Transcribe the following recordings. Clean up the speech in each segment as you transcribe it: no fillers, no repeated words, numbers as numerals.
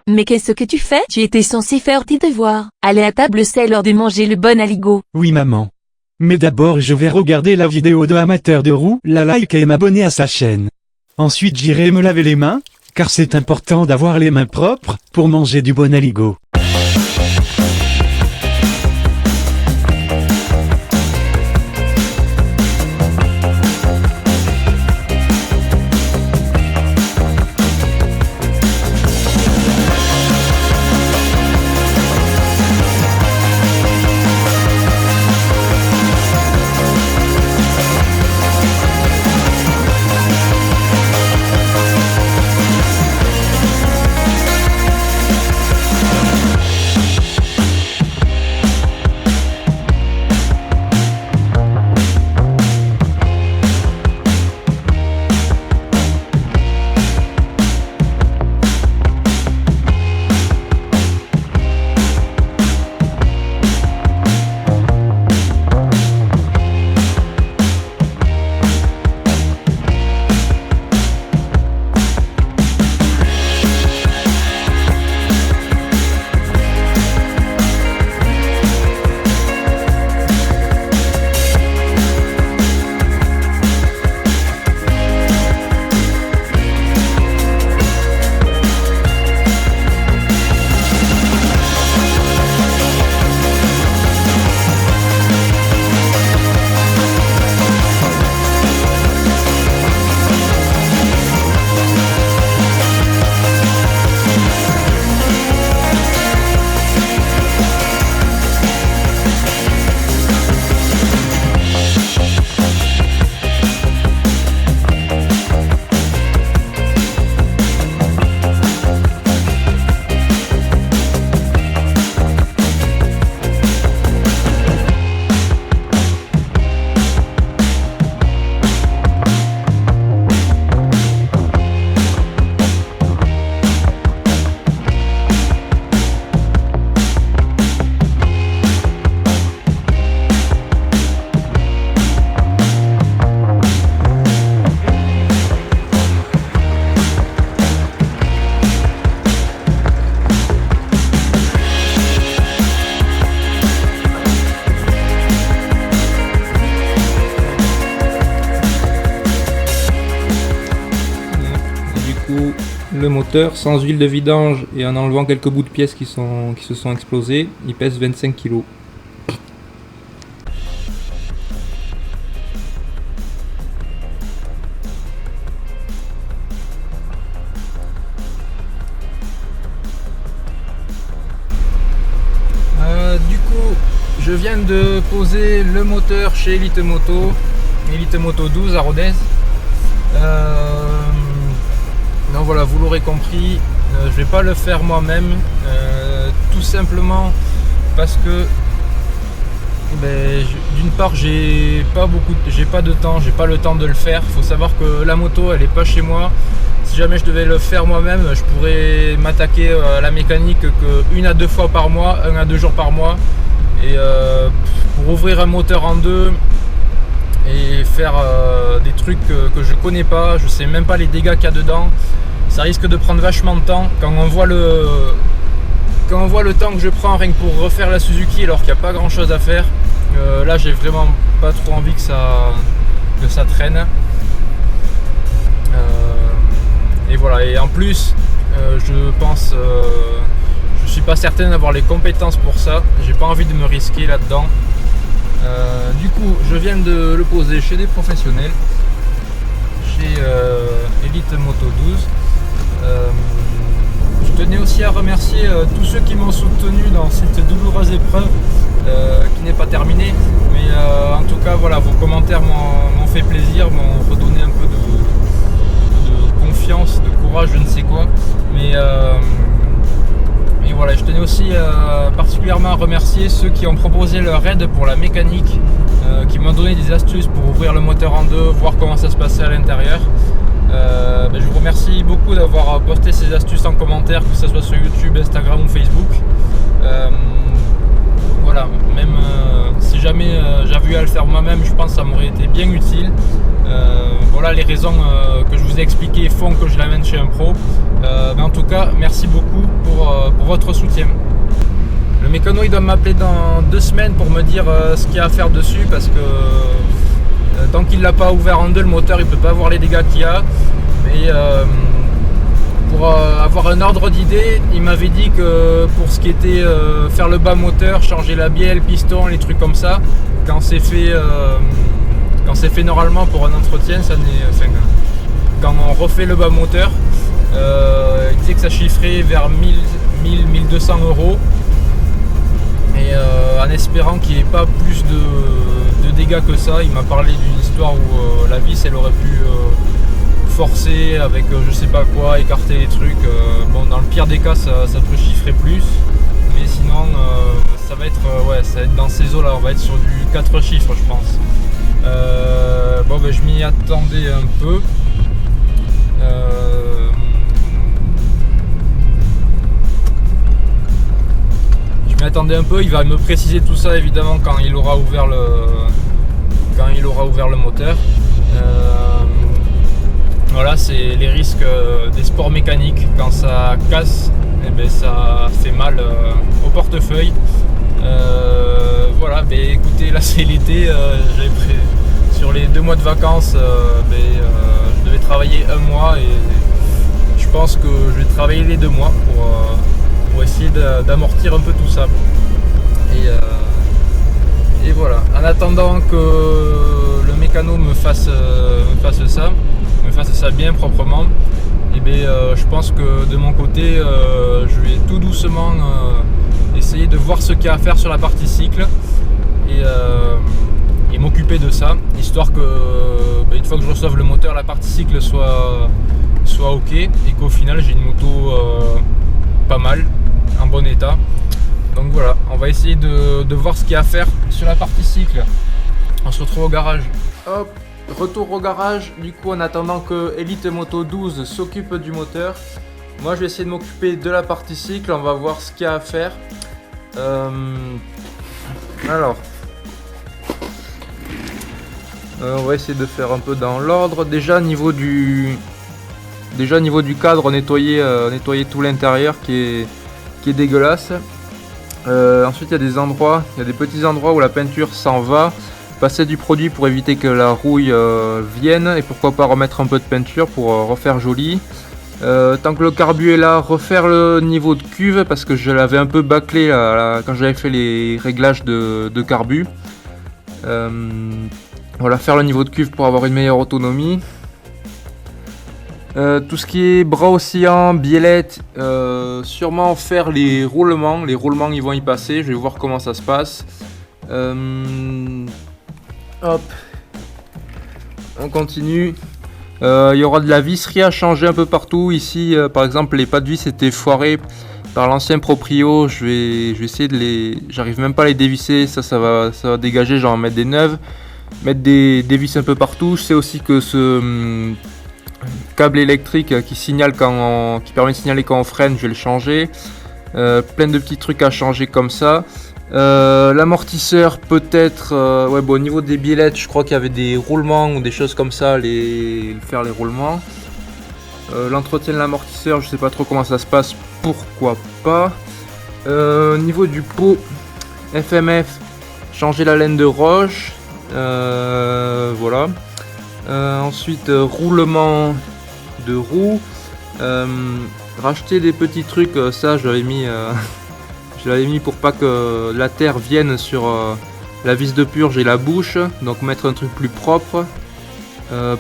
Mais qu'est-ce que tu fais? Tu étais censé faire tes devoirs. Aller à table, c'est l'heure de manger le bon aligot. Oui maman. Mais d'abord je vais regarder la vidéo de Amateur de roue, la liker et m'abonner à sa chaîne. Ensuite j'irai me laver les mains, car c'est important d'avoir les mains propres, pour manger du bon aligot. Le moteur, sans huile de vidange et en enlevant quelques bouts de pièces qui se sont explosés, il pèse 25 kg. Du coup, je viens de poser le moteur chez Elite Moto 12 à Rodez. Donc voilà, vous l'aurez compris, je vais pas le faire moi-même, tout simplement parce que d'une part j'ai pas de temps, j'ai pas le temps de le faire. Il faut savoir que la moto elle est pas chez moi. Si jamais je devais le faire moi-même, je pourrais m'attaquer à la mécanique que 1 à 2 fois par mois, 1 à 2 jours par mois. Et pour ouvrir un moteur en deux et faire des trucs que je connais pas, je sais même pas les dégâts qu'il y a dedans, ça risque de prendre vachement de temps. Quand on voit le temps que je prends rien que pour refaire la Suzuki alors qu'il n'y a pas grand chose à faire, là j'ai vraiment pas trop envie que ça traîne. Et voilà, et en plus je suis pas certain d'avoir les compétences pour ça, j'ai pas envie de me risquer là-dedans. Du coup, je viens de le poser chez des professionnels, chez Elite Moto 12. Je tenais aussi à remercier tous ceux qui m'ont soutenu dans cette douloureuse épreuve qui n'est pas terminée. Mais en tout cas, voilà, vos commentaires m'ont fait plaisir, m'ont redonné un peu de confiance, de courage, je ne sais quoi. Et voilà, je tenais aussi particulièrement à remercier ceux qui ont proposé leur aide pour la mécanique, qui m'ont donné des astuces pour ouvrir le moteur en deux, voir comment ça se passait à l'intérieur. Je vous remercie beaucoup d'avoir poster ses astuces en commentaire, que ce soit sur YouTube, Instagram ou Facebook. Voilà, même si jamais j'avais eu à le faire moi-même, je pense que ça m'aurait été bien utile. Voilà, les raisons que je vous ai expliquées font que je l'amène chez un pro. Mais en tout cas, merci beaucoup pour votre soutien. Le mécano il doit m'appeler dans 2 semaines pour me dire ce qu'il y a à faire dessus, parce que tant qu'il ne l'a pas ouvert en deux, le moteur il peut pas voir les dégâts qu'il y a. Mais pour avoir un ordre d'idée, il m'avait dit que pour ce qui était faire le bas moteur, changer la bielle, piston, les trucs comme ça, quand c'est fait normalement pour un entretien, ça n'est, enfin, quand on refait le bas moteur, il disait que ça chiffrait vers 1000-1200 €. Et en espérant qu'il n'y ait pas plus de dégâts que ça, il m'a parlé d'une histoire où la vis elle aurait pu forcer avec je sais pas quoi, écarter les trucs. Bon, dans le pire des cas ça peut chiffrer plus, mais sinon ça va être dans ces eaux là, on va être sur du 4 chiffres je pense. Bon ben je m'y attendais un peu. Il va me préciser tout ça évidemment quand il aura ouvert le moteur. Voilà, c'est les risques des sports mécaniques. Quand ça casse, eh ben, ça fait mal au portefeuille. Voilà, mais écoutez, là c'est l'été, sur les 2 mois de vacances, je devais travailler 1 mois et je pense que je vais travailler les 2 mois pour essayer d'amortir un peu tout ça. Et voilà, en attendant que le mécano me fasse ça bien proprement, et je pense que de mon côté je vais tout doucement essayer de voir ce qu'il y a à faire sur la partie cycle et m'occuper de ça, histoire que une fois que je reçoive le moteur, la partie cycle soit ok et qu'au final j'ai une moto pas mal, en bon état. Donc voilà, on va essayer de voir ce qu'il y a à faire sur la partie cycle. On se retrouve au garage. Hop, retour au garage. Du coup, en attendant que Elite Moto 12 s'occupe du moteur, moi je vais essayer de m'occuper de la partie cycle. On va voir ce qu'il y a à faire. Alors, on va essayer de faire un peu dans l'ordre. Déjà niveau du cadre, nettoyer tout l'intérieur qui est dégueulasse. Ensuite il y a des petits endroits où la peinture s'en va. Passer du produit pour éviter que la rouille vienne, et pourquoi pas remettre un peu de peinture pour refaire joli. Tant que le carbu est là, refaire le niveau de cuve parce que je l'avais un peu bâclé quand j'avais fait les réglages de carbu. Voilà, faire le niveau de cuve pour avoir une meilleure autonomie. Tout ce qui est bras oscillants, biellette, sûrement faire les roulements. Les roulements ils vont y passer, je vais voir comment ça se passe. Hop, on continue. Il y aura de la visserie à changer un peu partout. Ici par exemple les pas de vis étaient foirés par l'ancien proprio. Je vais essayer de j'arrive même pas à les dévisser, ça va dégager, genre mettre des neuves, mettre des vis un peu partout. Je sais aussi que ce câble électrique qui permet de signaler quand on freine, je vais le changer. Plein de petits trucs à changer comme ça. L'amortisseur peut-être, au niveau des biellettes, je crois qu'il y avait des roulements ou des choses comme ça, faire les roulements. L'entretien de l'amortisseur, je sais pas trop comment ça se passe, pourquoi pas. Niveau du pot FMF, changer la laine de roche, voilà. Ensuite roulement de roue, racheter des petits trucs, ça je l'avais mis pour pas que la terre vienne sur la vis de purge et la bouche, donc mettre un truc plus propre.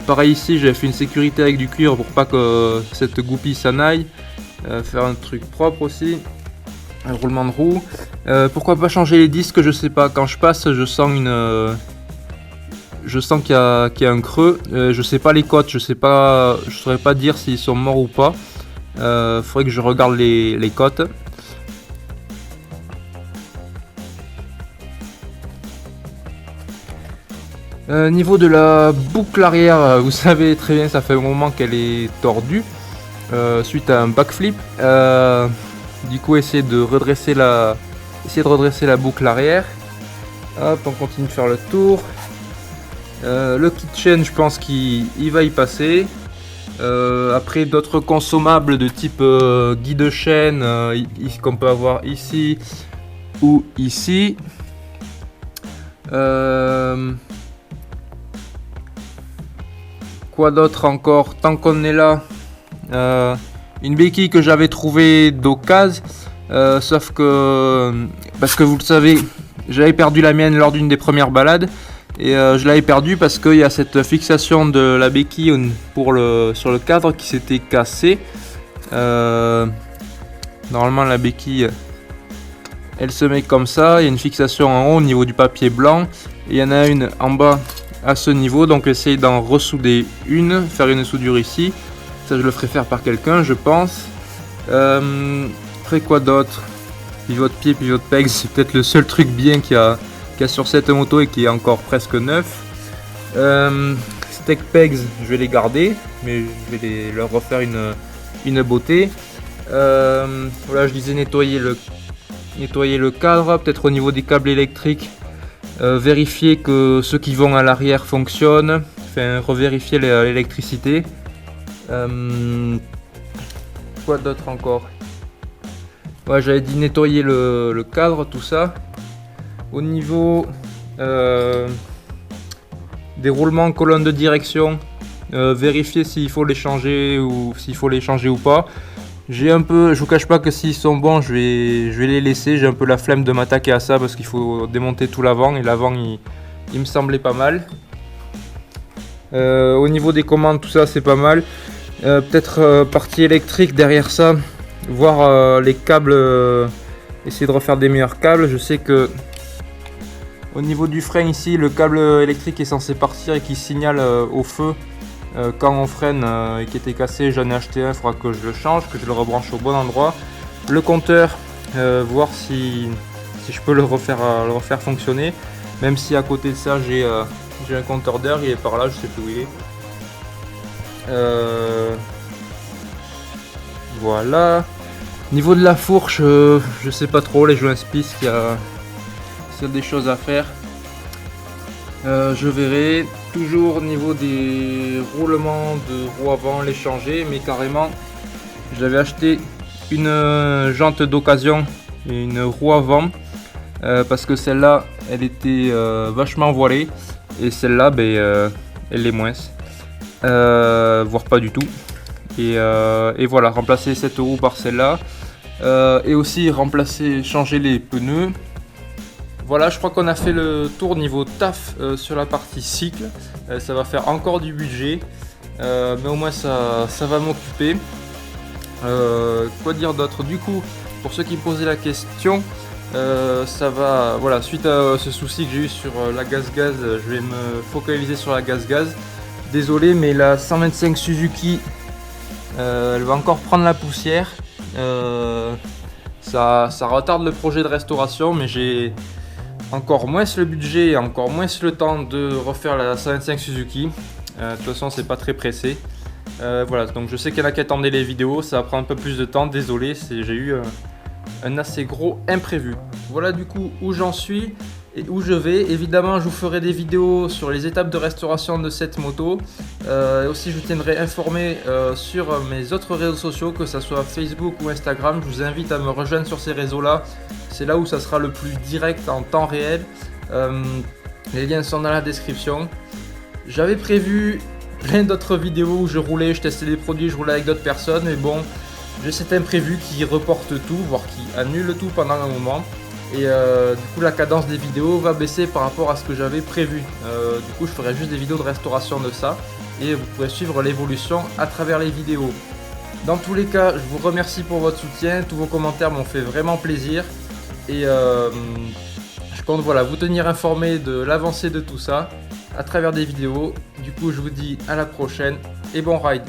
Pareil ici, j'avais fait une sécurité avec du cuir pour pas que cette goupille s'en aille. Faire un truc propre aussi. Un roulement de roue. Pourquoi pas changer les disques, je sais pas. Quand je passe, je sens qu'il y a un creux. Je sais pas les côtes, je saurais pas dire s'ils sont morts ou pas. Faudrait que je regarde les côtes. Niveau de la boucle arrière, vous savez très bien, ça fait un moment qu'elle est tordue. suite à un backflip. Du coup essayer de redresser la boucle arrière. Hop, on continue de faire le tour. Le kitchen, je pense qu'il va y passer. Après d'autres consommables de type guide chaîne qu'on peut avoir ici ou ici. Quoi d'autre encore, tant qu'on est là, une béquille que j'avais trouvée d'occasion, sauf que, parce que vous le savez, j'avais perdu la mienne lors d'une des premières balades, et je l'avais perdue parce qu'il y a cette fixation de la béquille sur le cadre qui s'était cassée. Normalement la béquille, elle se met comme ça, il y a une fixation en haut au niveau du papier blanc, et il y en a une en bas à ce niveau, donc essayez d'en ressouder une, faire une soudure ici, ça je le ferai faire par quelqu'un je pense. Après quoi d'autre, pivot pied, pivot pegs, c'est peut-être le seul truc bien qu'il y a sur cette moto et qui est encore presque neuf. Steak pegs, je vais les garder, mais je vais leur refaire une beauté. Voilà, je disais nettoyer le cadre, peut-être au niveau des câbles électriques. Vérifier que ceux qui vont à l'arrière fonctionnent, enfin revérifier l'électricité. Quoi d'autre encore? Ouais, j'avais dit nettoyer le cadre, tout ça. Au niveau des roulements colonnes de direction, vérifier s'il faut les changer ou pas. Je vous cache pas que s'ils sont bons, je vais les laisser. J'ai un peu la flemme de m'attaquer à ça parce qu'il faut démonter tout l'avant, et l'avant il me semblait pas mal. Au niveau des commandes, tout ça c'est pas mal. Peut-être partie électrique derrière ça, voir les câbles, essayer de refaire des meilleurs câbles. Je sais que au niveau du frein ici, le câble électrique est censé partir et qui signale au feu quand on freine et qui était cassé. J'en ai acheté un, il faudra que je le change, que je le rebranche au bon endroit. Le compteur, voir si je peux le refaire fonctionner, même si à côté de ça j'ai un compteur d'heure, il est par là, je sais plus où il est. Voilà. Niveau de la fourche, je sais pas trop, les joints Spice, s'il y a des choses à faire. Je verrai. Toujours au niveau des roulements de roue avant, les changer, mais carrément j'avais acheté une jante d'occasion et une roue avant parce que celle-là elle était vachement voilée, et celle-là elle est moins, voire pas du tout, et voilà, remplacer cette roue par celle-là, et aussi changer les pneus. Voilà, je crois qu'on a fait le tour niveau taf sur la partie cycle. Ça va faire encore du budget, mais au moins ça va m'occuper. Quoi dire d'autre? Du coup, pour ceux qui me posaient la question, ça va. Voilà, suite à ce souci que j'ai eu sur la gaz-gaz, je vais me focaliser sur la gaz-gaz. Désolé, mais la 125 Suzuki, elle va encore prendre la poussière. Ça retarde le projet de restauration, mais j'ai encore moins le budget et encore moins le temps de refaire la 125 Suzuki. De toute façon, c'est pas très pressé. Voilà, donc je sais qu'il y en a qui attendaient les vidéos, ça va prendre un peu plus de temps, désolé, j'ai eu un assez gros imprévu. Voilà du coup où j'en suis et où je vais. Évidemment, je vous ferai des vidéos sur les étapes de restauration de cette moto. Aussi, je vous tiendrai informé sur mes autres réseaux sociaux, que ce soit Facebook ou Instagram. Je vous invite à me rejoindre sur ces réseaux-là. C'est là où ça sera le plus direct en temps réel. Les liens sont dans la description. J'avais prévu plein d'autres vidéos où je roulais, je testais des produits, je roulais avec d'autres personnes, mais bon, j'ai cet imprévu qui reporte tout, voire qui annule tout pendant un moment. Et du coup la cadence des vidéos va baisser par rapport à ce que j'avais prévu. Du coup je ferai juste des vidéos de restauration de ça, et vous pourrez suivre l'évolution à travers les vidéos. Dans tous les cas, je vous remercie pour votre soutien, tous vos commentaires m'ont fait vraiment plaisir, et je compte vous tenir informé de l'avancée de tout ça à travers des vidéos. Du coup je vous dis à la prochaine et bon ride.